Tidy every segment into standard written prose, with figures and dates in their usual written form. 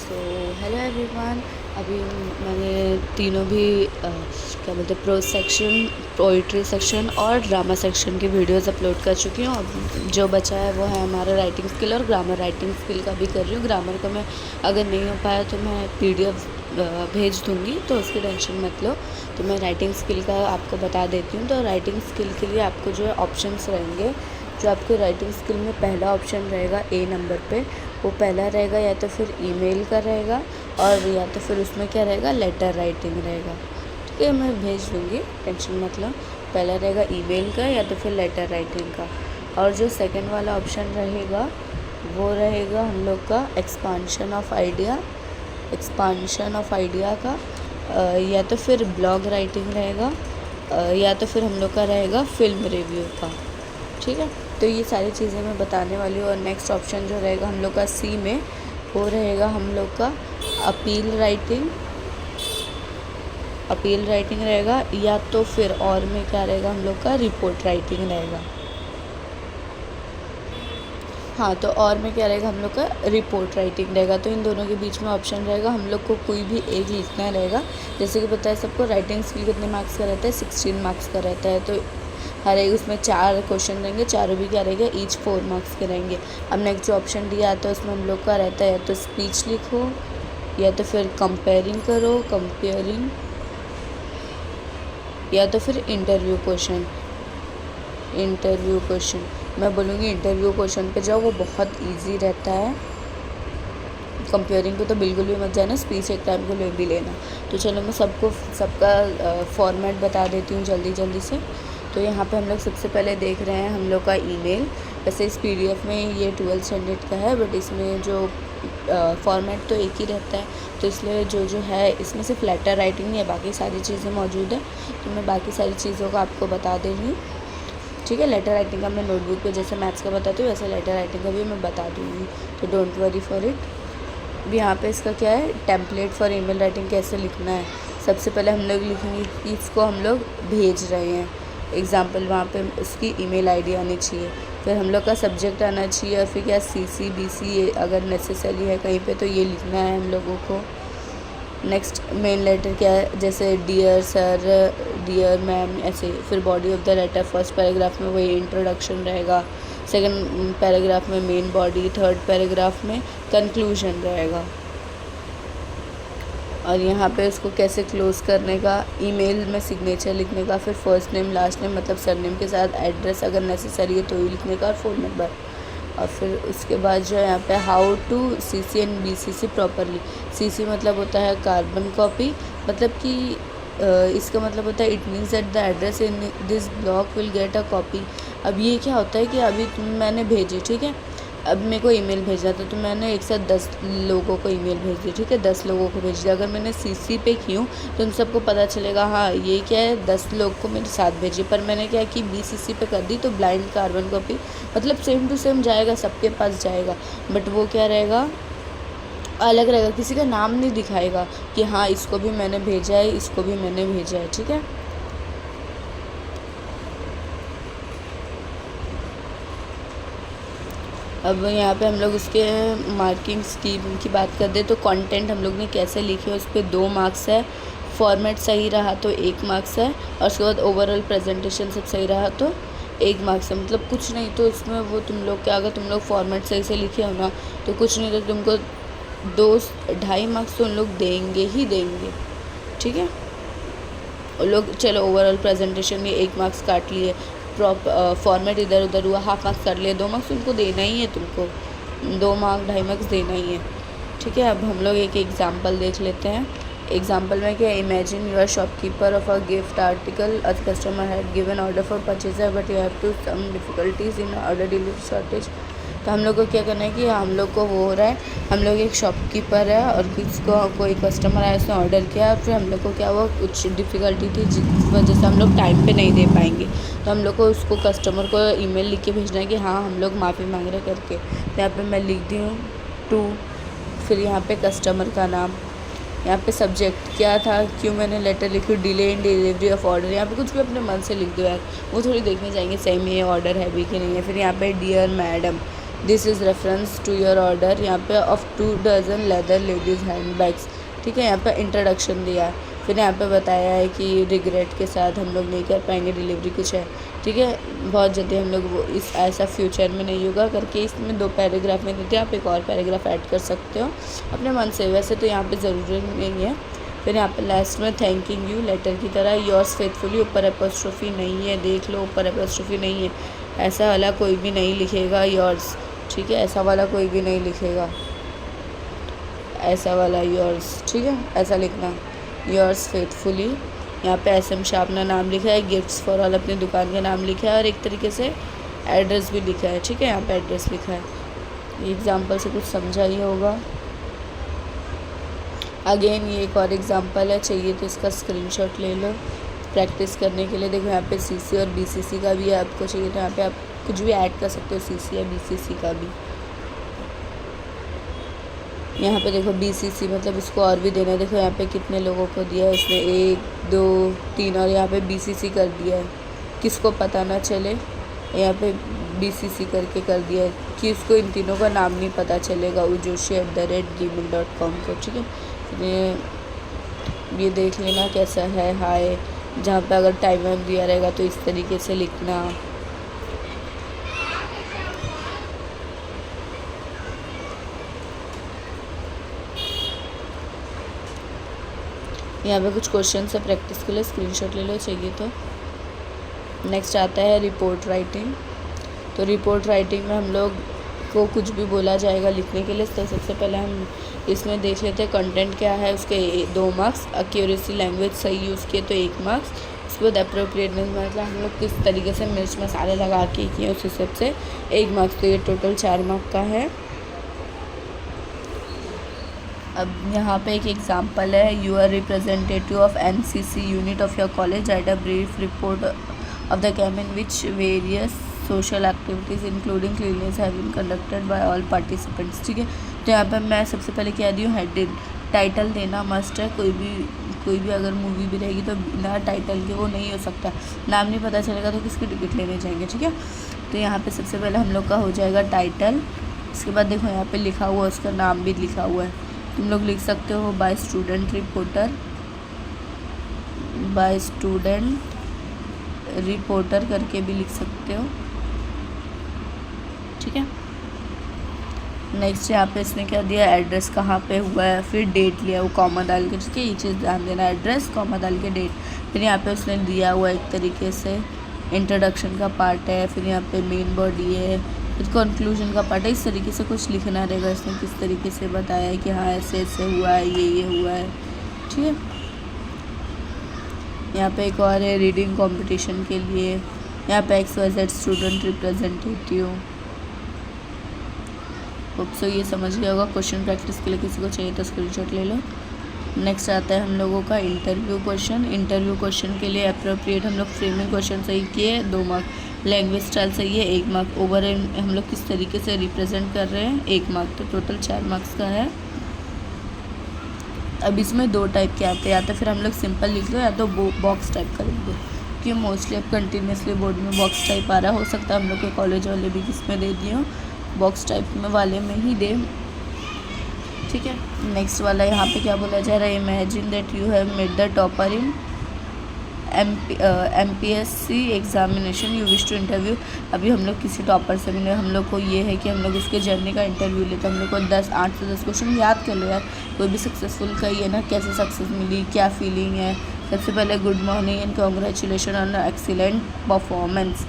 So hello everyone. अभी मैंने तीनों भी क्या बोलते हैं प्रोज सेक्शन, पोइट्री सेक्शन और ड्रामा सेक्शन की वीडियोस अपलोड कर चुकी हूँ। अब जो बचा है वो है हमारा राइटिंग स्किल और ग्रामर राइटिंग स्किल का भी कर रही हूँ। ग्रामर का मैं अगर नहीं हो पाया तो मैं PDF भेज दूँगी, तो उसकी टेंशन मत लो। तो मैं राइटिंग स्किल का आपको बता देती हूँ। तो राइटिंग स्किल के लिए आपको जो है ऑप्शंस रहेंगे। जो आपके राइटिंग स्किल में पहला ऑप्शन रहेगा A नंबर पे, वो पहला रहेगा या तो फिर ईमेल का रहेगा और या तो फिर उसमें क्या रहेगा, लेटर राइटिंग रहेगा। ठीक है, मैं भेज दूँगी, टेंशन मत लो। पहला रहेगा ईमेल का या तो फिर लेटर राइटिंग का। और जो सेकंड वाला ऑप्शन रहेगा वो रहेगा हम लोग का एक्सपांशन ऑफ आइडिया का, या तो फिर ब्लॉग राइटिंग रहेगा, या तो फिर हम लोग का रहेगा फिल्म रिव्यू का। ठीक है, तो ये सारी चीज़ें मैं बताने वाली हूँ। और नेक्स्ट ऑप्शन जो रहेगा हम लोग का C में, वो रहेगा हम लोग का अपील राइटिंग रहेगा, या तो फिर और में क्या रहेगा हम लोग का रिपोर्ट राइटिंग रहेगा। हाँ, तो और में क्या रहेगा हम लोग का रिपोर्ट राइटिंग रहेगा। तो इन दोनों के बीच में ऑप्शन रहेगा, हम लोग को कोई भी एक लिखना रहेगा। जैसे कि पता है सबको राइटिंग स्किल कितने मार्क्स का रहता है, 16 मार्क्स का रहता है। तो हर एक उसमें 4 क्वेश्चन रहेंगे, चारों भी क्या रहेंगे, ईच 4 मार्क्स के रहेंगे। अब नेक्स्ट जो ऑप्शन दिया आता है उसमें हम लोग का रहता है या तो स्पीच लिखो, या तो फिर कंपेयरिंग, या तो फिर इंटरव्यू क्वेश्चन। मैं बोलूँगी इंटरव्यू क्वेश्चन पे जाओ, वो बहुत इजी रहता है। कंपेयरिंग पे तो बिल्कुल भी मत जाना, स्पीच एक टाइम को ले भी लेना। तो चलो मैं सबका फॉर्मेट बता देती हूँ जल्दी से। तो यहाँ पे हम लोग सबसे पहले देख रहे हैं हम लोग का ईमेल। वैसे इस PDF में ये 12th स्टैंडर्ड का है, बट इसमें जो फॉर्मेट तो एक ही रहता है, तो इसलिए जो है इसमें सिर्फ लेटर राइटिंग नहीं है, बाकी सारी चीज़ें मौजूद है। तो मैं बाकी सारी चीज़ों को आपको बता दे रही हूँ। ठीक है, लेटर राइटिंग का मैं नोटबुक पे जैसे मैथ्स का बताती हूँ वैसे लेटर राइटिंग का भी मैं बता दूँगी, तो डोंट वरी फॉर इट। अब यहाँ पे इसका क्या है, टेम्पलेट फॉर ईमेल राइटिंग कैसे लिखना है। सबसे पहले हम लोग लिखेंगे कि इसको हम लोग भेज रहे हैं, एग्ज़ाम्पल वहाँ पे उसकी ईमेल ID आनी चाहिए। फिर हम लोग का सब्जेक्ट आना चाहिए, और फिर क्या CC BC अगर नेसेसरी है कहीं पे तो ये लिखना है हम लोगों को। नेक्स्ट मेन लेटर क्या है, जैसे डियर सर, डियर मैम, ऐसे। फिर body of the letter, first paragraph में वही इंट्रोडक्शन रहेगा, सेकंड पैराग्राफ में मेन बॉडी, थर्ड पैराग्राफ में कंक्लूजन रहेगा। और यहाँ पे उसको कैसे क्लोज़ करने का, ईमेल में सिग्नेचर लिखने का, फिर फर्स्ट नेम लास्ट नेम मतलब सरनेम के साथ एड्रेस अगर नेसेसरी है तो ही लिखने का, और फ़ोन नंबर। और फिर उसके बाद जो है यहाँ पे how to CC and BCC properly. CC मतलब होता है कार्बन कॉपी, मतलब कि इसका मतलब होता है it means that the address in this block will get a copy. अब ये क्या होता है कि अभी मैंने भेजी, ठीक है, अब मेरे को ईमेल भेजना था तो मैंने एक साथ 10 लोगों को ईमेल भेज दी। ठीक है, 10 लोगों को भेज दिया। अगर मैंने CC पे की हूँ तो उन सबको पता चलेगा हाँ ये क्या है, 10 लोग को मेरे साथ भेजी। पर मैंने क्या कि BCC पे कर दी तो ब्लाइंड कार्बन कॉपी, मतलब सेम टू सेम जाएगा, सबके पास जाएगा, बट वो क्या रहेगा, अलग रहेगा, किसी का नाम नहीं दिखाएगा कि हाँ इसको भी मैंने भेजा है, इसको भी मैंने भेजा है। ठीक है, अब यहाँ पे हम लोग उसके मार्किंग स्कीम की बात कर दे तो कंटेंट हम लोग ने कैसे लिखे उस पर 2 मार्क्स है, फॉर्मेट सही रहा तो 1 मार्क्स है, और उसके बाद ओवरऑल प्रेजेंटेशन सब सही रहा तो 1 मार्क्स है। मतलब कुछ नहीं तो इसमें वो तुम लोग क्या, अगर तुम लोग फॉर्मेट सही से लिखे हो ना तो कुछ नहीं तो तुमको 2-2.5 मार्क्स तो उन लोग देंगे ही देंगे। ठीक है, और लोग चलो ओवरऑल प्रेजेंटेशन में 1 मार्क्स काट लिए, फॉर्मेट इधर उधर हुआ, हाफ मार्क्स काट लिए, 2 मार्क्स उनको देना ही है, तुमको 2 मार्क 2.5 मार्क्स देना ही है। ठीक है, अब हम लोग एक एग्जांपल देख लेते हैं। एग्जांपल में क्या, imagine you are shopkeeper of a gift article, a customer had given order for purchaser but you have to some difficulties in order delivery shortage. तो हम लोग को क्या करना है कि हम लोग को वो हो रहा है, हम लोग एक शॉपकीपर है और किसको कोई कस्टमर आया उसने ऑर्डर किया, और फिर हम लोग को क्या हुआ, कुछ डिफ़िकल्टी थी जिस वजह से हम लोग टाइम पे नहीं दे पाएंगे। तो हम लोग को उसको कस्टमर को ईमेल लिख के भेजना है कि हाँ हम लोग माफ़ी मांग रहे करके। तो यहाँ पे मैं लिख दी हूँ टू, फिर यहाँ पे कस्टमर का नाम, यहाँ पे सब्जेक्ट क्या था, क्यों मैंने लेटर लिखी, delay in delivery of order. यहाँ पे कुछ भी अपने मन से लिख दो यार, वो थोड़ी देखने जाएंगे सही में ये ऑर्डर है भी कि नहीं है। फिर यहाँ पे dear madam, this is reference to your order यहाँ पे of 2 dozen leather ladies hand bags. ठीक है, यहाँ पे इंट्रोडक्शन दिया है, फिर यहाँ पे बताया है कि रिग्रेट के साथ हम लोग नहीं कर पाएंगे डिलीवरी कुछ है। ठीक है, बहुत जल्दी हम लोग वो इस ऐसा फ्यूचर में नहीं होगा करके इसमें 2 पैराग्राफ में देते हैं, आप एक और पैराग्राफ ऐड कर सकते हो अपने मन से, वैसे तो यहाँ पे ज़रूरी नहीं है। फिर यहाँ पे लास्ट में थैंकिंग यू लेटर की तरह, योर्स फेथफुली, ऊपर एपोस्ट्रोफी नहीं है, देख लो ऊपर एपोस्ट्रोफी नहीं है, ऐसा वाला कोई भी नहीं लिखेगा योर्स। ठीक है, ऐसा वाला कोई भी नहीं लिखेगा, ऐसा वाला योर्स। ठीक है, ऐसा लिखना योर्स फेथफुली। यहाँ पे SM शाह अपना नाम लिखा है, गिफ्ट्स फॉर ऑल अपनी दुकान का नाम लिखा है और एक तरीके से एड्रेस भी लिखा है। ठीक है, यहाँ पे एड्रेस लिखा है। एग्जाम्पल से कुछ समझा ही होगा। अगेन ये एक और एग्जांपल है, चाहिए तो इसका स्क्रीनशॉट ले लो प्रैक्टिस करने के लिए। देखो यहाँ पे CC और BCC का भी है, आपको चाहिए तो यहाँ पे आप कुछ भी ऐड कर सकते हो, CC या BCC का भी। यहाँ पे देखो BCC मतलब इसको और भी देना है, देखो यहाँ पे कितने लोगों को दिया है इसने, 1 2 3 और यहाँ पे BCC कर दिया है, किसको पता ना चले यहाँ पे BCC करके कर दिया है कि उसको इन तीनों का नाम नहीं पता चलेगा, ujoshi@gmail.com को। ठीक है, ये देख लेना कैसा है हाय, जहाँ पे अगर टाइम वाइम दिया रहेगा तो इस तरीके से लिखना। यहाँ पे कुछ क्वेश्चन है प्रैक्टिस के लिए, स्क्रीनशॉट ले लो चाहिए तो। नेक्स्ट आता है रिपोर्ट राइटिंग। तो रिपोर्ट राइटिंग में हम लोग को कुछ भी बोला जाएगा लिखने के लिए, तो सबसे पहले हम इसमें देख लेते हैं कंटेंट क्या है, उसके 2 मार्क्स, एक्यूरेसी लैंग्वेज सही यूज़ किए तो 1 मार्क्स, उसके बाद अप्रोप्रिएटनेस मतलब हम लोग किस तरीके से मिर्च मसाले लगा के किए उस हिसाब से 1 मार्क्स, तो ये टोटल 4 मार्क का है। अब यहाँ पे एक एग्जांपल है, you are representative of NCC unit of your college, write a brief report of the camp in which various social activities including cleanness have been conducted by all participants. ठीक है, तो यहाँ पे मैं सबसे पहले क्या दी हूँ, हेडिंग। टाइटल देना मस्ट है, कोई भी अगर मूवी भी रहेगी तो बिना टाइटल के वो नहीं हो सकता, नाम नहीं पता चलेगा तो किसकी टिकट लेने जाएंगे। ठीक है, तो यहाँ पे सबसे पहले हम लोग का हो जाएगा टाइटल, उसके बाद देखो यहाँ पे लिखा हुआ उसका नाम भी लिखा हुआ है, तुम लोग लिख सकते हो by student reporter, by student reporter करके भी लिख सकते हो। ठीक है, नेक्स्ट यहाँ पे इसने क्या दिया, एड्रेस कहाँ पे हुआ है, फिर डेट लिया वो कॉमा डाल के। ठीक है, ये चीज़ ध्यान देना, एड्रेस कॉमा डाल के डेट। फिर यहाँ पे उसने दिया हुआ एक तरीके से इंट्रोडक्शन का पार्ट है, फिर यहाँ पे मेन बॉडी है, फिर कंक्लूजन का पार्ट है, इस तरीके से कुछ लिखना रहेगा। इसने किस तरीके से बताया है कि हाँ ऐसे ऐसे हुआ है, ये हुआ है। ठीक है, यहाँ पे एक और है रीडिंग कंपटीशन के लिए, यहाँ पे XYZ स्टूडेंट रिप्रेजेंटेटिव। सो ये समझ गया होगा। क्वेश्चन प्रैक्टिस के लिए किसी को चाहिए तो स्क्रीनशॉट ले लो। नेक्स्ट आता है हम लोगों का इंटरव्यू क्वेश्चन। इंटरव्यू क्वेश्चन के लिए अप्रोप्रिएट हम लोग फ्रेमिंग क्वेश्चन सही किए 2 मार्क, लैंग्वेज स्टाइल सही है 1 मार्क, ओवर हम लोग किस तरीके से रिप्रेजेंट कर रहे हैं 1 मार्क, तो टोटल 4 मार्क्स का है। अब इसमें 2 टाइप के आते हैं, या तो फिर हम लोग सिंपल लिख लो या तो बॉक्स टाइप करेंगे, क्योंकि मोस्टली अब कंटिन्यूसली बोर्ड में बॉक्स टाइप आ रहा, हो सकता है हम लोग के कॉलेज वाले भी किसमें दे दिए हो, बॉक्स टाइप में वाले में ही दे। ठीक है, नेक्स्ट वाला यहाँ पे क्या बोला जा रहा है, imagine that you have made the topper in MPSC examination you wish to interview. अभी हम लोग किसी टॉपर से मिले, हम लोग को ये है कि हम लोग उसके जर्नी का इंटरव्यू लेते, हम लोग को 8 से 10 क्वेश्चन याद कर लो यार, कोई भी सक्सेसफुल का ये ना कैसे सक्सेस मिली, क्या फीलिंग है। सबसे पहले good morning and congratulation on excellent performance.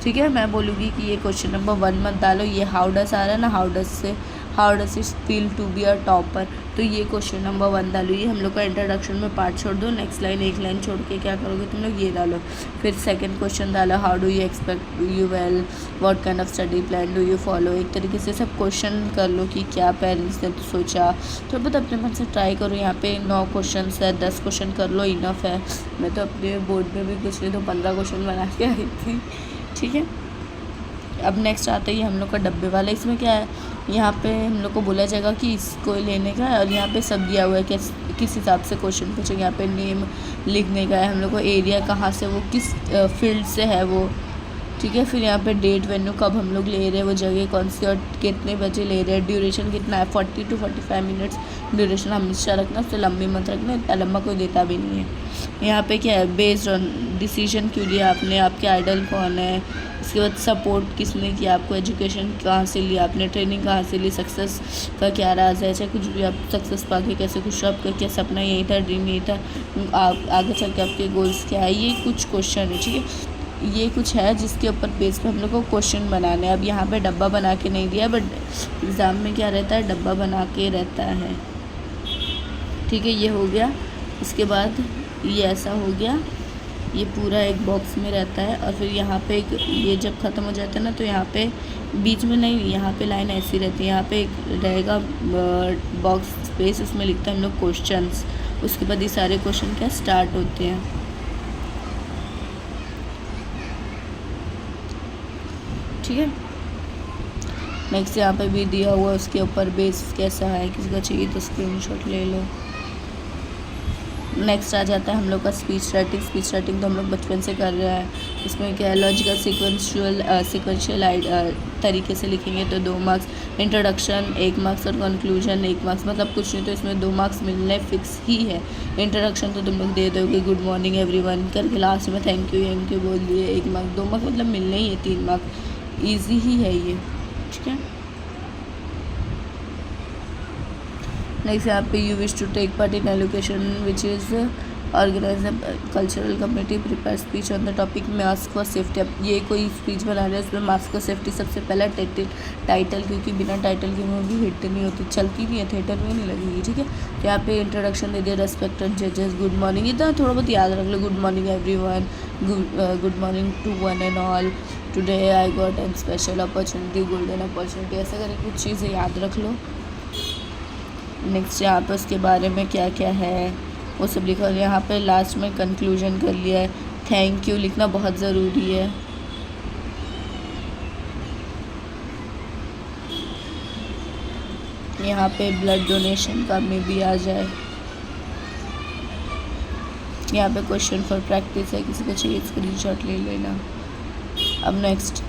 ठीक है, मैं बोलूँगी कि ये क्वेश्चन नंबर 1 मत डालो, ये हाउ डस आ रहा है ना, how does it feel to be a topper, तो ये क्वेश्चन नंबर 1 डालो। ये हम लोग का इंट्रोडक्शन में पार्ट छोड़ दो, नेक्स्ट लाइन 1 लाइन छोड़ के क्या करोगे तुम लोग, ये डालो। फिर सेकंड क्वेश्चन डालो, how do you expect you well, what kind of study plan do you follow. एक तरीके से सब क्वेश्चन कर लो कि क्या पेरेंट्स ने तो सोचा, तो बहुत अपने मन से ट्राई करो। यहाँ पे 9 क्वेश्चन है, 10 क्वेश्चन कर लो, इनफ है। मैं तो अपने बोर्ड में भी कुछ नहीं तो 15 क्वेश्चन बना के आई थी। ठीक है, अब नेक्स्ट आता है हम लोग का डब्बे वाला। इसमें क्या है, यहाँ पे हम लोग को बोला जाएगा कि इसको लेने का है, और यहाँ पे सब दिया हुआ है किस हिसाब से क्वेश्चन पूछेंगे। यहाँ पे नेम लिखने का है, हम लोग को एरिया कहाँ से वो किस फील्ड से है वो, ठीक है। फिर यहाँ पे डेट वेन्यू कब हम लोग ले रहे हैं, वो जगह कौन सी और कितने बजे ले रहे हैं, ड्यूरेशन कितना है, 40 to 45 मिनट्स ड्यूरेशन हमेशा रखना, उससे लंबी मत रखना, इतना लंबा कोई देता भी नहीं है। यहाँ पे क्या है, बेस्ड ऑन डिसीजन क्यों लिया आपने, आपके आइडल कौन है, उसके बाद सपोर्ट किसने किया आपको, एजुकेशन कहाँ से लिया आपने, ट्रेनिंग कहाँ से ली, सक्सेस का क्या राज है, चाहे कुछ भी आप सक्सेस पाके कैसे खुश हो, आपका क्या सपना यही था, ड्रीम यही था, आप आगे चल के आपके गोल्स क्या है, ये कुछ क्वेश्चन है। ठीक है, ये कुछ है जिसके ऊपर बेस पे हम लोग को क्वेश्चन बनाने हैं। अब यहाँ पे डब्बा बना के नहीं दिया, बट एग्ज़ाम में क्या रहता है, डब्बा बना के रहता है। ठीक है, ये हो गया। इसके बाद ये ऐसा हो गया, ये पूरा एक बॉक्स में रहता है, और फिर यहाँ पे एक, ये जब ख़त्म हो जाता है ना, तो यहाँ पे बीच में नहीं, यहाँ पे लाइन ऐसी रहती है, यहाँ पे एक रहेगा बॉक्स स्पेस, उसमें लिखते हैं हम लोग क्वेश्चंस। उसके बाद ये सारे क्वेश्चन क्या स्टार्ट होते हैं। ठीक है, नेक्स्ट यहाँ पे भी दिया हुआ, उसके ऊपर बेस कैसा है, किसी का चाहिए तो स्क्रीनशॉट ले लो। नेक्स्ट आ जाता है हम लोग का स्पीच राइटिंग। स्पीच राइटिंग तो हम लोग बचपन से कर रहे हैं। इसमें क्या है, लॉजिकल सिक्वेंशियल तरीके से लिखेंगे तो 2 मार्क्स, इंट्रोडक्शन 1 मार्क्स और कंक्लूजन 1 मार्क्स, मतलब कुछ नहीं तो इसमें 2 मार्क्स मिलने फिक्स ही है। इंट्रोडक्शन तो तुम लोग दे दोगे, गुड मॉर्निंग एवरीवन करके लास्ट में थैंक यू बोल दिए, 1 मार्क्स, 2 मार्क्स मतलब मिलने ही है, 3 मार्क्स, ईजी ही है ये। ठीक है, नेक्स्ट यहाँ पे you wish to take part in elocution which is organise cultural community prepare speech on the topic mask for safety. अब ये कोई स्पीच बना रहे हैं, उसमें मास्क फॉर सेफ्टी सबसे पहला टाइटल, क्योंकि बिना टाइटल के मूवी हिट नहीं होती, चलती नहीं है, थिएटर में नहीं लगेगी। ठीक है, तो यहाँ पे इंट्रोडक्शन दे दिया, रेस्पेक्टेड जजेस, गुड मॉर्निंग, इतना थोड़ा बहुत याद रख लो, good morning everyone, good morning to one and all, today I got an special opportunity, golden opportunity, ऐसा करके कुछ चीज़ें याद रख लो। नेक्स्ट यहाँ पे उसके बारे में क्या क्या है वो सब लिखा, और यहाँ पे लास्ट में कंक्लूजन कर लिया है। थैंक यू लिखना बहुत ज़रूरी है। यहाँ पे ब्लड डोनेशन का में भी आ जाए। यहाँ पे क्वेश्चन फॉर प्रैक्टिस है, किसी को चाहिए स्क्रीनशॉट ले लेना। अब नेक्स्ट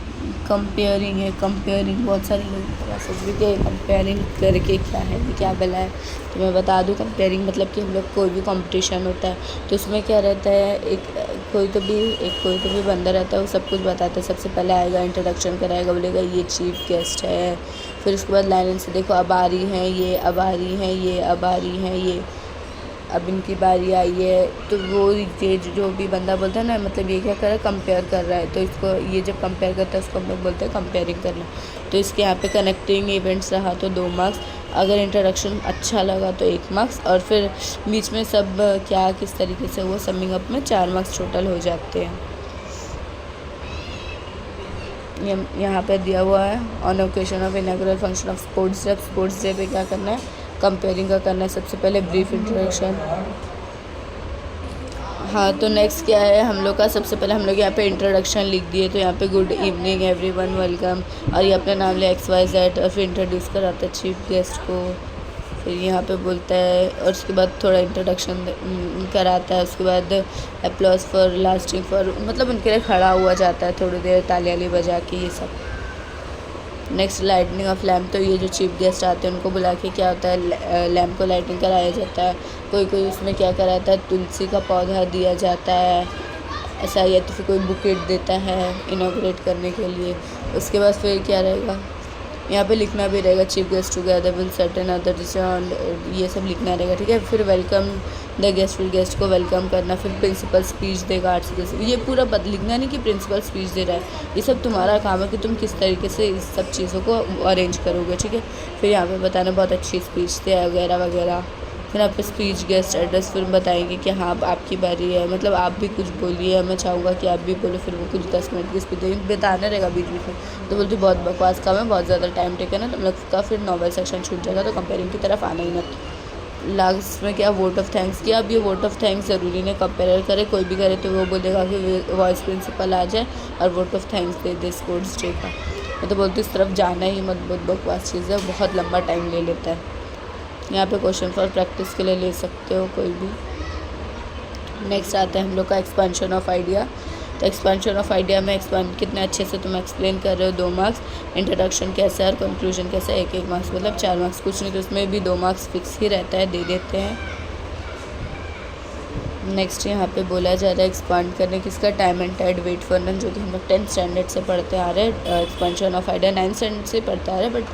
कंपेयरिंग है। कंपेयरिंग बहुत सारे लोगों को मैसेज भी किया, कंपेयरिंग करके क्या है, क्या भला है, तो मैं बता दूं। कंपेयरिंग मतलब कि हम लोग कोई भी कंपटीशन होता है तो उसमें क्या रहता है, कोई तो भी बंदा रहता है, वो सब कुछ बताता है। सबसे पहले आएगा, इंट्रोडक्शन कराएगा, बोलेगा ये चीफ गेस्ट है, फिर उसके बाद लाइन से देखो अब आ रही हैं ये, अब आ रही हैं ये, अब आ रही हैं ये, अब इनकी बारी आई है। तो वो ये जो भी बंदा बोलता है ना, मतलब ये क्या कर रहा है, कंपेयर कर रहा है, तो इसको ये जब कंपेयर करता है उसको हम लोग बोलते हैं कंपेयरिंग करना। तो इसके यहाँ पे कनेक्टिंग इवेंट्स रहा तो 2 मार्क्स, अगर इंट्रोडक्शन अच्छा लगा तो 1 मार्क्स, और फिर बीच में सब क्या किस तरीके से वो समिंग अप में 4 मार्क्स टोटल हो जाते हैं। यहाँ पे दिया हुआ है, on occasion of inaugural function of sports day. Sports day पे क्या करना है, कंपेयरिंग का करना है। सबसे पहले ब्रीफ इंट्रोडक्शन। हाँ, तो नेक्स्ट क्या है हम लोग का, सबसे पहले हम लोग यहाँ पे इंट्रोडक्शन लिख दिए, तो यहाँ पे गुड इवनिंग एवरीवन, वेलकम, और ये अपना नाम लिया XYZ, और फिर इंट्रोड्यूस कराता है चीफ गेस्ट को। फिर यहाँ पे बोलता है, और उसके बाद थोड़ा इंट्रोडक्शन कराता है, उसके बाद अप्लॉज फॉर लास्टिंग फॉर, मतलब उनके लिए खड़ा हुआ जाता है थोड़ी देर तालियाँ बजा के, ये सब। नेक्स्ट लाइटनिंग ऑफ लैम्प, तो ये जो चीफ गेस्ट आते हैं उनको बुला के क्या होता है, लैम्प को लाइटिंग कराया जाता है। कोई उसमें क्या कराता है, तुलसी का पौधा दिया जाता है ऐसा, या तो फिर कोई बुकेट देता है इनॉग्रेट करने के लिए। उसके बाद फिर क्या रहेगा, यहाँ पे लिखना भी रहेगा, chief guest together will certain other, ये सब लिखना रहेगा। ठीक है, फिर वेलकम द गेस्ट, फिर गेस्ट को वेलकम करना, फिर प्रिंसिपल स्पीच देगा 8 से, ये पूरा लिखना नहीं कि प्रिंसिपल स्पीच दे रहा है, ये सब तुम्हारा काम है कि तुम किस तरीके से इस सब चीज़ों को अरेंज करोगे। ठीक है, फिर यहाँ पे बताना बहुत अच्छी स्पीच थे वगैरह वगैरह। फिर आप स्पीच गेस्ट एड्रेस फिर बताएंगे कि हाँ अब आपकी बारी है, मतलब आप भी कुछ बोलिए, मैं चाहूँगा कि आप भी बोलो। फिर वो कुछ 10 मिनट की स्पीच बताना रहेगा बीच बीच में, तो बोलती बहुत बकवास काम है, बहुत ज़्यादा टाइम टेकन है, तुम लोग का फिर नॉवल सेक्शन छूट जाएगा, तो कंपेयरिंग की तरफ आना ही मत। लास्ट में क्या, वोट ऑफ थैंक्स किया। अब ये वोट ऑफ थैंक्स ज़रूरी नहीं कंपेयर करे, कोई भी करे तो वो बोलेगा कि वाइस प्रिंसिपल आ जाए और vote of thanks they they sports day का। मैं तो बोलती इस तरफ जाना ही मत, बहुत बकवास चीज़ है, बहुत लंबा टाइम ले लेता है। यहाँ पे क्वेश्चन फॉर प्रैक्टिस के लिए ले सकते हो कोई भी। नेक्स्ट आता है हम लोग का एक्सपेंशन ऑफ आइडिया। तो एक्सपेंशन ऑफ आइडिया में एक्सपेंड कितने अच्छे से तुम एक्सप्लेन कर रहे हो 2 मार्क्स, इंट्रोडक्शन कैसा है और कंक्लूजन कैसा है 1-1 मार्क्स, मतलब 4 मार्क्स। कुछ नहीं तो उसमें भी 2 मार्क्स फिक्स ही रहता है, दे देते हैं। नेक्स्ट यहाँ पे बोला जा रहा है एक्सपांड करने किसका, time and tide wait for none, जो कि हम लोग 10th स्टैंडर्ड से पढ़ते आ रहे हैं। Expansion of idea 9th standard से पढ़ते आ रहे हैं, बट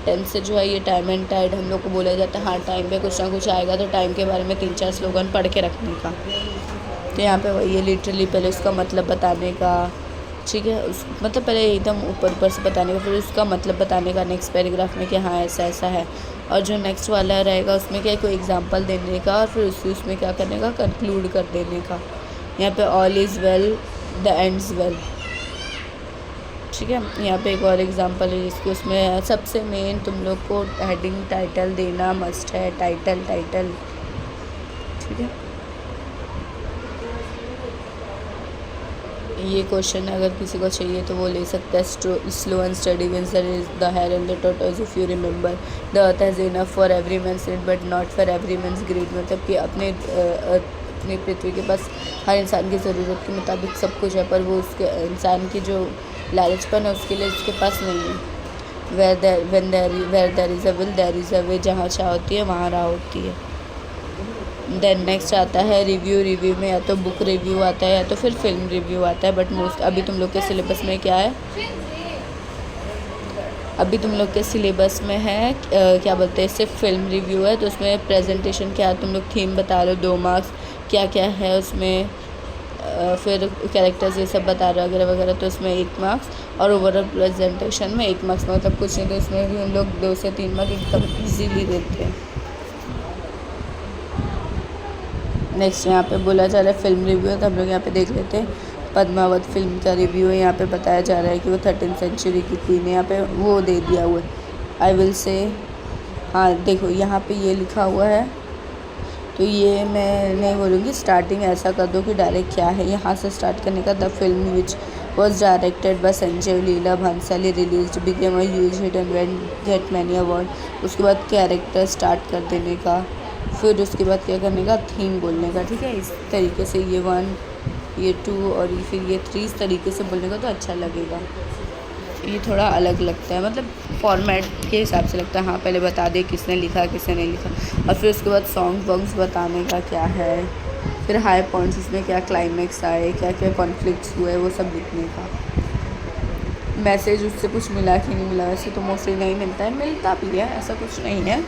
10th से जो है ये टाइम एंड टाइड हम लोग को बोला जाता है। हाँ, टाइम पे कुछ ना कुछ आएगा तो टाइम के बारे में 3-4 स्लोगन पढ़ के रखने का। तो यहाँ पे वही है लिटरली पहले उसका मतलब बताने का, ठीक है, उस मतलब पहले एकदम ऊपर से बताने का, फिर उसका मतलब बताने का नेक्स्ट पैराग्राफ में कि हाँ ऐसा ऐसा है। और जो नेक्स्ट वाला रहेगा उसमें क्या है, कोई एग्जांपल देने का और फिर उसमें क्या करने का, कंक्लूड कर देने का। यहाँ पे all is well the ends well, ठीक है। यहाँ पे एक और एग्जांपल है जिसको उसमें सबसे मेन तुम लोग को हेडिंग टाइटल देना मस्ट है, टाइटल, ठीक है। ये क्वेश्चन अगर किसी को चाहिए तो वो ले सकता है। Slow and steady wins the hare and the tortoise if you remember the earth has enough for every man's need but not for every man's greed, मतलब कि अपनी पृथ्वी के पास हर इंसान की ज़रूरत के मुताबिक सब कुछ है, पर वो उसके इंसान की जो लालचपन है उसके लिए उसके पास नहीं है। Where there is a will there is a way, जहाँ चाह होती है वहाँ राह होती है। देन नेक्स्ट आता है रिव्यू में या तो बुक रिव्यू आता है या तो फिर फिल्म रिव्यू आता है, बट मोस्ट अभी तुम लोग के सिलेबस में क्या है, अभी तुम लोग के सिलेबस में है क्या बोलते हैं, सिर्फ फिल्म रिव्यू है। तो उसमें प्रेजेंटेशन क्या है, तुम लोग थीम बता रहे हो 2 मार्क्स, क्या क्या है उसमें, फिर कैरेक्टर्स ये सब बता रहे हो वगैरह वगैरह, तो उसमें 1 मार्क्स, और ओवरऑल प्रेजेंटेशन में 1 मार्क्स, मतलब कुछ नहीं तो इसमें भी हम लोग 2 से 3 मार्क्स एकदम ईजीली देते हैं। नेक्स्ट यहाँ पे बोला जा रहा है फिल्म रिव्यू है, तो हम लोग यहाँ पे देख लेते हैं। पद्मावत फिल्म का रिव्यू है। यहाँ पे बताया जा रहा है कि वो 13th सेंचुरी की क्वीन है, यहाँ पे वो दे दिया हुआ है। आई विल से, हाँ देखो यहाँ पे ये लिखा हुआ है, तो ये मैं नहीं बोलूँगी, स्टार्टिंग ऐसा कर दो कि डायरेक्ट क्या है, यहाँ से स्टार्ट करने का। The film which was directed by Sanjay Leela Bhansali release became a huge hit and went gate many award. उसके बाद कैरेक्टर स्टार्ट कर देने का, फिर उसके बाद क्या करने का, थीम बोलने का, ठीक है। इस तरीके से ये 1 ये 2 और फिर ये 3 इस तरीके से बोलने का तो अच्छा लगेगा। ये थोड़ा अलग लगता है, मतलब फॉर्मेट के हिसाब से लगता है। हाँ पहले बता दे किसने लिखा किसने नहीं लिखा, और फिर उसके बाद सॉन्ग्स बताने का क्या है, फिर हाई पॉइंट्स इसमें क्या क्लाइमेक्स आए, क्या क्या कॉन्फ्लिक्ट्स हुए, वो सब लिखने का। मैसेज उससे कुछ मिला कि नहीं मिला, वैसे तो मोस्टली नहीं मिलता है, मिलता भी है, ऐसा कुछ नहीं है।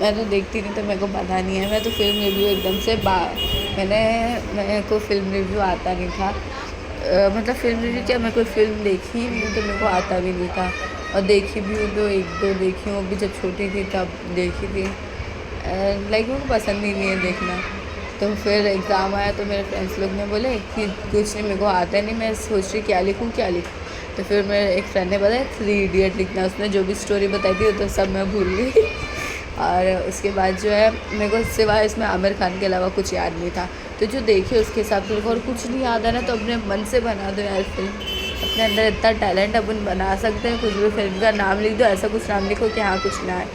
मैं तो देखती नहीं तो मेरे को पता नहीं है। मैं तो फिल्म रिव्यू एकदम से मेरे को फिल्म रिव्यू आता नहीं था, मतलब फिल्म रिव्यू क्या, मैं कोई फिल्म देखी ही नहीं तो मेरे को आता भी नहीं था, और देखी भी हूँ तो 1-2 देखी हूँ, भी जब छोटी थी तब देखी थी। लाइक मेरे को पसंद ही नहीं है देखना। तो फिर एग्ज़ाम आया तो मेरे फ्रेंड्स लोग ने बोले कि कुछ नहीं, मेरे को आता नहीं, मैं सोच रही क्या लिखूँ। तो फिर मेरे एक फ्रेंड ने बताया 3 इडियट लिखना, उसने जो भी स्टोरी बताई थी वो तो सब मैं भूल गई। और उसके बाद जो है मेरे को सिवाय इसमें आमिर खान के अलावा कुछ याद नहीं था, तो जो देखे उसके हिसाब से, और कुछ नहीं याद है ना तो अपने मन से बना दो यार फिल्म। अपने अंदर इतना टैलेंट अपन बना सकते हैं, कुछ भी फिल्म का नाम लिख दो, ऐसा कुछ नाम लिखो कि हाँ कुछ ना है,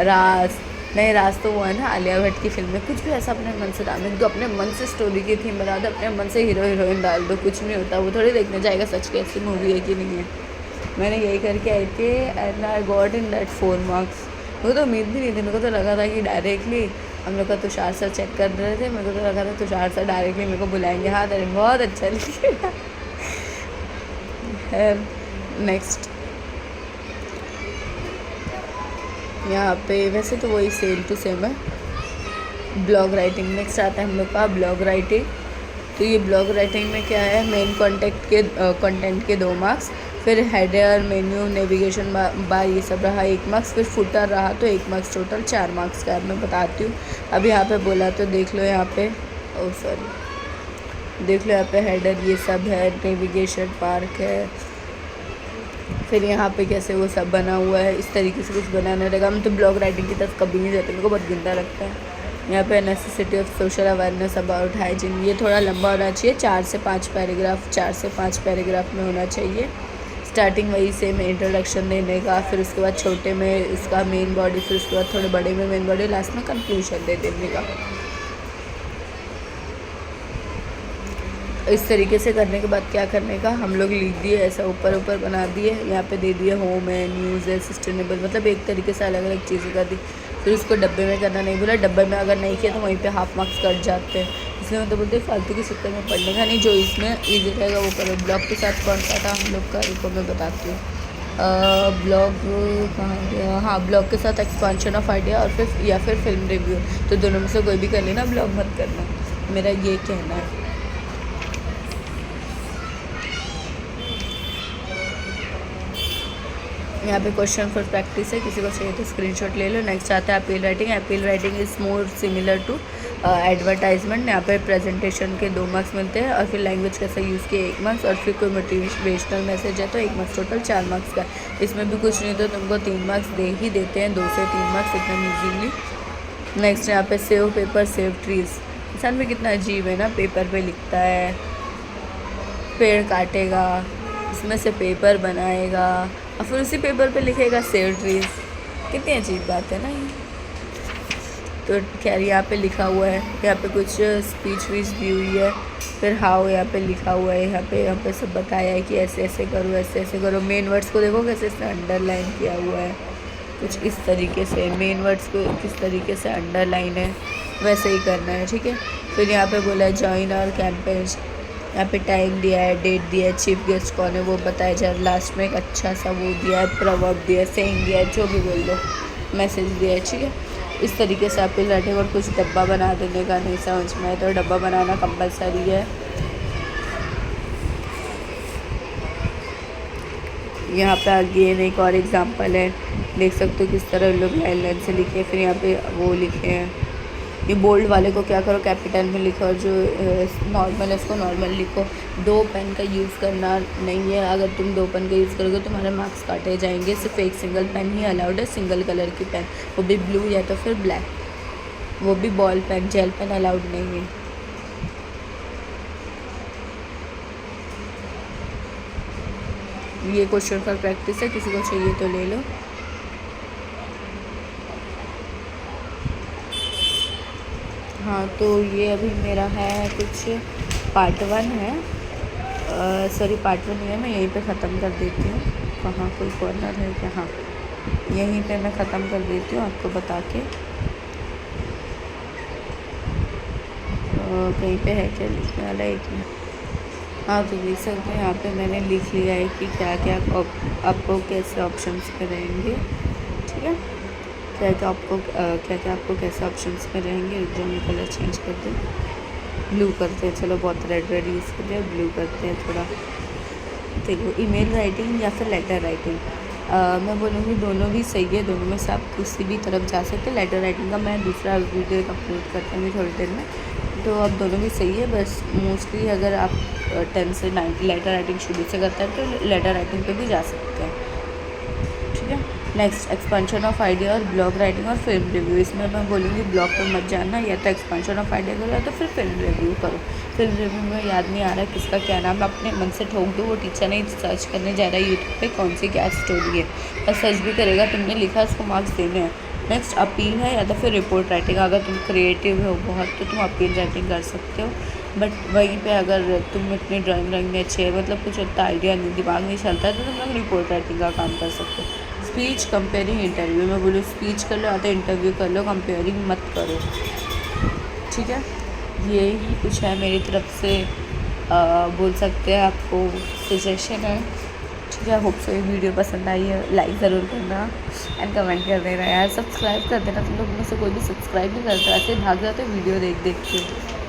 राज नहीं, राज तो वो है ना आलिया भट्ट की फिल्म में, कुछ भी ऐसा अपने मन से नाम लिख दो, अपने मन से स्टोरी की थीम बना दो, अपने मन से हीरो हीरोइन डाल दो, कुछ नहीं होता। वो थोड़ी देखने जाएगा सच की ऐसी मूवी है कि नहीं है। मैंने यही करके आई थी and I got in that 4 marks. मेरे को तो उम्मीद भी नहीं थी, मेरे को तो लगा था कि डायरेक्टली हम लोग का तुषार सर चेक कर रहे थे, मेरे को तो लगा था तुषार सर डायरेक्टली मेरे को बुलाएंगे। हाँ तेरे बहुत अच्छा लिखेगा। नेक्स्ट यहाँ पे वैसे तो वही सेम टू सेम है, ब्लॉग राइटिंग। नेक्स्ट आता है हम लोग का ब्लॉग राइटिंग। तो ये ब्लॉग राइटिंग में क्या है, मेन कंटेंट के 2 मार्क्स, फिर हेडर मेन्यू नेविगेशन बार ये सब रहा 1 मार्क्स, फिर फुटर रहा तो 1 मार्क्स, टोटल 4 मार्क्स का मैं बताती हूँ। अब यहाँ पे बोला तो देख लो, यहाँ पे देख लो, यहाँ पे हेडर ये सब है, नेविगेशन पार्क है, फिर यहाँ पे कैसे वो सब बना हुआ है, इस तरीके से कुछ बनाना रहेगा। हम तो ब्लॉग राइटिंग की तरफ कभी नहीं जाते, मेरे को बहुत गंदा लगता है। यहाँ पे necessity of social awareness about hygiene, ये थोड़ा लंबा होना चाहिए, 4 से 5 पैराग्राफ में होना चाहिए। स्टार्टिंग वही से में इंट्रोडक्शन देने का, फिर उसके बाद छोटे में उसका मेन बॉडी, फिर उसके बाद थोड़े बड़े में मेन बॉडी, लास्ट में कंक्लूजन दे देने का। इस तरीके से करने के बाद क्या करने का, हम लोग लिख दिए ऐसा ऊपर ऊपर बना दिए, यहाँ पे दे दिए होम है, न्यूज़ है, सस्टेनेबल, मतलब एक तरीके से अलग अलग चीज़ें कर दी। फिर उसको डब्बे में करना नहीं बोला, डब्बे में अगर नहीं किया तो वहीं पे हाफ मार्क्स कट जाते हैं। इसलिए मतलब बोलते फालतू के चक्कर में पढ़ने का नहीं, जो इसमें ईजी रहेगा वो करो। ब्लॉग के साथ कौन सा था हम लोग का, रुको मैं बताती हूँ। ब्लॉग कहाँ गया, हाँ ब्लॉग के साथ एक्सपांशन ऑफ आइडिया और फिर या फिर फिल्म रिव्यू, तो दोनों में से कोई भी कर लेना, ब्लॉग मत करना, मेरा ये कहना है। यहाँ पे क्वेश्चन फॉर प्रैक्टिस है, किसी को चाहिए तो स्क्रीनशॉट ले लो। नेक्स्ट आता है appeal writing. Appeal writing is more similar to advertisement. यहाँ पे प्रेजेंटेशन के 2 मार्क्स मिलते हैं और फिर लैंग्वेज कैसे यूज़ किए 1 मार्क्स, और फिर कोई मोटिवेशनल मैसेज है तो 1 मार्क्स, टोटल 4 मार्क्स का। इसमें भी कुछ नहीं तो तुमको 3 मार्क्स दे ही देते हैं, 2 से 3 मार्क्स एकदम ईजीली। नेक्स्ट यहाँ पे सेव पेपर सेव ट्रीज। इंसान में कितना अजीब है ना, पेपर पे लिखता है, पेड़ काटेगा, इसमें से पेपर बनाएगा और फिर उसी पेपर पे लिखेगा सेव ट्रीज। कितनी अजीब बात है ना ये। तो खैर यहाँ पे लिखा हुआ है, यहाँ पे कुछ स्पीच वीच दी हुई है, फिर हाउ यहाँ पे लिखा हुआ है, यहाँ पे सब बताया है कि ऐसे ऐसे करो, ऐसे ऐसे करो। मेन वर्ड्स को देखो कैसे इसने अंडरलाइन किया हुआ है, कुछ इस तरीके से मेन वर्ड्स को किस तरीके से अंडरलाइन है वैसे ही करना है, ठीक है। फिर यहाँ पे बोला है जॉइन आवर कैंपेन्स, यहाँ पे टाइम दिया है, डेट दिया है, चीफ गेस्ट कौन है वो बताया जा रहा है, लास्ट में एक अच्छा सा वो दिया है, प्रवर्ब दिया है, सेइंग दिया है, जो भी बोल दो, मैसेज दिया है, ठीक है। इस तरीके से अपील राइटिंग। और कुछ डब्बा बना देने का नहीं समझ में आए तो डब्बा बनाना कंपलसरी है। यहाँ पे अगेन एक और एग्जांपल है, देख सकते हो किस तरह लोग लाइन लाइन से लिखे। फिर यहाँ पे वो लिखे हैं, ये बोल्ड वाले को क्या करो कैपिटल में लिखो, और जो नॉर्मल है उसको नॉर्मल लिखो। 2 पेन का यूज़ करना नहीं है, अगर तुम 2 पेन का यूज़ करोगे तुम्हारे मार्क्स काटे जाएंगे। सिर्फ एक सिंगल पेन ही अलाउड है, सिंगल कलर की पेन, वो भी ब्लू या तो फिर ब्लैक, वो भी ball pen, gel pen allowed नहीं है। ये क्वेश्चन फॉर प्रैक्टिस है, किसी को चाहिए तो ले लो। हाँ तो ये अभी मेरा है कुछ पार्ट 1 है, सॉरी पार्ट 1 नहीं है, मैं यहीं पे ख़त्म कर देती हूँ। कहाँ कोई कॉर्नर है क्या, हाँ यहीं पे मैं ख़त्म कर देती हूँ आपको बता के। कहीं पे है क्या लिखने वाला, एक मिनट। हाँ तो देख सकते हैं यहाँ पे मैंने लिख लिया है कि क्या क्या आपको कैसे ऑप्शंस पे रहेंगे, ठीक है। क्या क्या आपको कैसे ऑप्शंस में रहेंगे। जो मैं कलर चेंज कर दें, ब्लू करते हैं, चलो बहुत रेड रेड यूज़ कर रहे हैं, ब्लू करते हैं थोड़ा। देखो ईमेल राइटिंग या फिर लेटर राइटिंग, मैं बोलूँगी दोनों भी सही है, दोनों में से आप किसी भी तरफ जा सकते हैं। लेटर राइटिंग का मैं दूसरा वीडियो अपलोड करता हूँ थोड़ी देर में, तो अब दोनों भी सही है। बस मोस्टली अगर आप 10 से 9 लेटर राइटिंग शुरू से करते हैं तो लेटर राइटिंग पे भी जा सकते हैं, ठीक है। नेक्स्ट एक्सपेंशन ऑफ आइडिया और ब्लॉग राइटिंग और फिल्म रिव्यू। इसमें मैं बोलूँगी ब्लॉग पर मत जाना, या तो एक्सपेंशन ऑफ आइडिया करो या तो फिर फिल्म रिव्यू करो। फिल्म रिव्यू में याद नहीं आ रहा है किसका क्या नाम, अपने मन से ठोक दो, वो टीचर नहीं सर्च करने जा रहा है यूट्यूब पे कौन सी क्या स्टोरी है, और सर्च भी करेगा, तुमने लिखा उसको मार्क्स देने हैं। नेक्स्ट अपील है या तो फिर रिपोर्ट राइटिंग। अगर तुम क्रिएटिव हो बहुत तो तुम अपील राइटिंग कर सकते हो, बट वहीं पे अगर तुम इतनी ड्राइंग में अच्छे है, मतलब कुछ इतना आइडिया नहीं, दिमाग नहीं चलता है, तो तुम लोग रिपोर्ट राइटिंग का काम कर सकते हो। स्पीच कंपेयरिंग इंटरव्यू, मैं बोलूँ स्पीच कर लो या तो इंटरव्यू कर लो, कंपेयरिंग मत करो, ठीक है। यही कुछ है मेरी तरफ से, बोल सकते हैं आपको सजेशन है, ठीक है। होप सो ये वीडियो पसंद आई है, लाइक ज़रूर करना एंड कमेंट कर देना यार, सब्सक्राइब कर देना। तुम लोग में से कोई भी सब्सक्राइब नहीं करता, ऐसे भाग जाते वीडियो देख देख के।